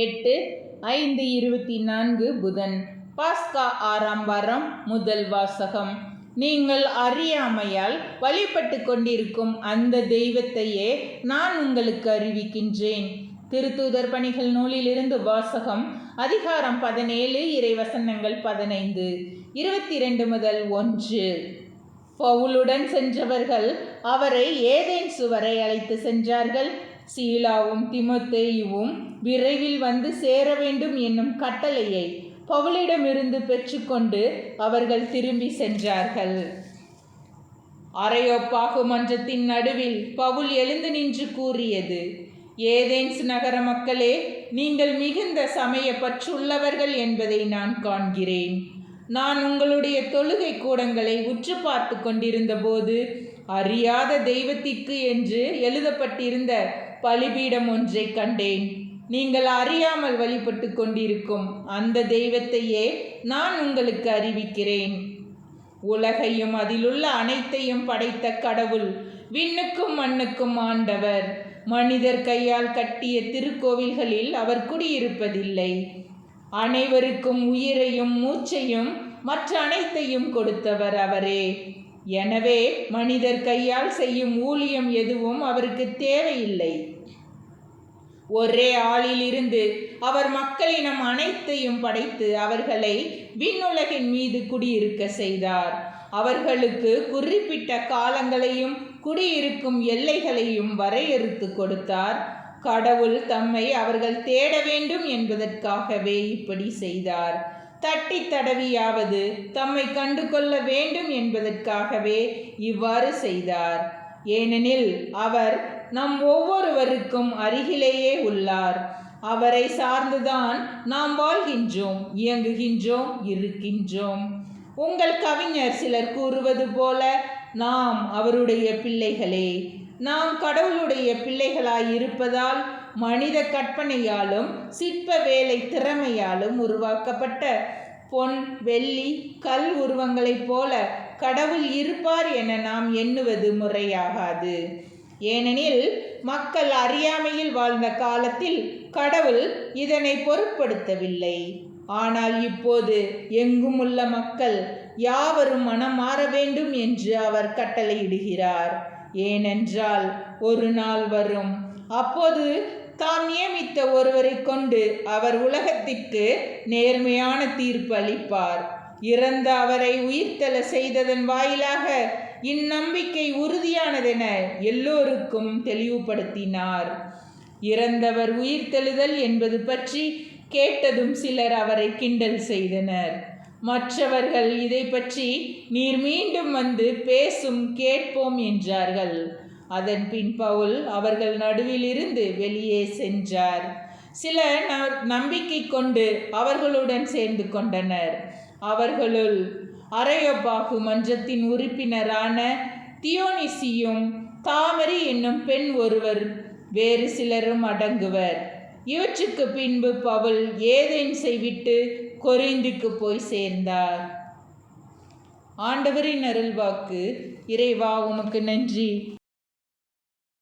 8/5/24 புதன். பாஸ்கா 6ஆம் வாரம். முதல் வாசகம். நீங்கள் அறியாமையால் வழிபட்டு கொண்டிருக்கும் அந்த தெய்வத்தையே நான் உங்களுக்கு அறிவிக்கின்றேன். திருத்தூதர் பணிகள் நூலிலிருந்து வாசகம். அதிகாரம் 17, இறைவசனங்கள் 15, 22 முதல் 1. பவுலுடன் சென்றவர்கள் அவரை ஏதேன்சு வரை அழைத்து சென்றார்கள். சீலாவும் தீமோத்தேயுவும் விரைவில் வந்து சேர வேண்டும் என்னும் கட்டளையை பவுலிடமிருந்து பெற்றுக்கொண்டு அவர்கள் திரும்பி சென்றார்கள். அரையோப்பாகு மன்றத்தின் நடுவில் பவுல் எழுந்து நின்று கூறியது: ஏதேன்ஸ் நகர மக்களே, நீங்கள் மிகுந்த சமய பற்றுள்ளவர்கள் என்பதை நான் காண்கிறேன். நான் உங்களுடைய தொழுகை கூடங்களை உற்று பார்த்து கொண்டிருந்த போது அறியாத தெய்வத்திற்கு என்று எழுதப்பட்டிருந்த பலிபீடம் ஒன்றை கண்டேன். நீங்கள் அறியாமல் வழிபட்டு கொண்டிருக்கும் அந்த தெய்வத்தையே நான் உங்களுக்கு அறிவிக்கிறேன். உலகையும் அதிலுள்ள அனைத்தையும் படைத்த கடவுள், விண்ணுக்கும் மண்ணுக்கும் ஆண்டவர். மனிதர் கையால் கட்டிய திருக்கோவில்களில் அவர் குடியிருப்பதில்லை. அனைவருக்கும் உயிரையும் மூச்சையும் மற்ற அனைத்தையும் கொடுத்தவர் அவரே. எனவே மனிதர் கையால் செய்யும் ஊழியம் எதுவும் அவருக்கு தேவையில்லை. ஒரே ஆளிலிருந்து அவர் மக்களினம் அனைத்தையும் படைத்து அவர்களை விண்ணுலகின் மீது குடியிருக்க செய்தார். அவர்களுக்கு குறிப்பிட்ட காலங்களையும் குடியிருக்கும் எல்லைகளையும் வரையறுத்து கொடுத்தார். கடவுள் தம்மை அவர்கள் தேட வேண்டும் என்பதற்காகவே இப்படி செய்தார். தட்டி தடவியாவது தம்மை கண்டு கொள்ள வேண்டும் என்பதற்காகவே இவ்வாறு செய்தார். ஏனெனில் அவர் நம் ஒவ்வொருவருக்கும் அருகிலேயே உள்ளார். அவரை சார்ந்துதான் நாம் வாழ்கின்றோம், இயங்குகின்றோம், இருக்கின்றோம். உங்கள் கவிஞர் சிலர் கூறுவது போல நாம் அவருடைய பிள்ளைகளே. நாம் கடவுளுடைய பிள்ளைகளாய் இருப்பதால் மனித கற்பனையாலும் சிற்ப வேலை திறமையாலும் உருவாக்கப்பட்ட பொன், வெள்ளி, கல் உருவங்களைப் போல கடவுள் இருப்பார் என நாம் எண்ணுவது முறையாகாது. ஏனெனில் மக்கள் அறியாமையில் வாழ்ந்த காலத்தில் கடவுள் இதனை பொருட்படுத்தவில்லை. ஆனால் இப்போது எங்கும் உள்ள மக்கள் யாவரும் மனம் மாற வேண்டும் என்று அவர் கட்டளையிடுகிறார். ஏனென்றால் ஒரு நாள் வரும், அப்போது தாம் நியமித்த ஒருவரை கொண்டு அவர் உலகத்திற்கு நேர்மையான தீர்ப்பு அளிப்பார். இறந்த அவரை உயிர்த்தெழ செய்ததன் வாயிலாக இந்நம்பிக்கை உறுதியானதென எல்லோருக்கும் தெளிவுபடுத்தினார். இறந்தவர் உயிர்த்தெழுதல் என்பது பற்றி கேட்டதும் சிலர் அவரை கிண்டல் செய்தனர். மற்றவர்கள் இதை பற்றி நீர் மீண்டும் வந்து பேசும், கேட்போம் என்றார்கள். அதன் பின் பவுல் அவர்கள் நடுவில் இருந்து வெளியே சென்றார். சிலர் நம்பிக்கை கொண்டு அவர்களுடன் சேர்ந்து கொண்டனர். அவர்களுள் அரையோப்பாகு மன்றத்தின் உறுப்பினரான தியோனிசியும் தாமரி என்னும் பெண் ஒருவர், வேறு சிலரும் அடங்குவர். இவற்றுக்கு பின்பு பவுல் ஏதேன்ஸை விட்டு கொரிந்துக்கு போய் சேர்ந்தார். ஆண்டவரின் அருள்வாக்கு. இறைவா, உமக்கு நன்றி.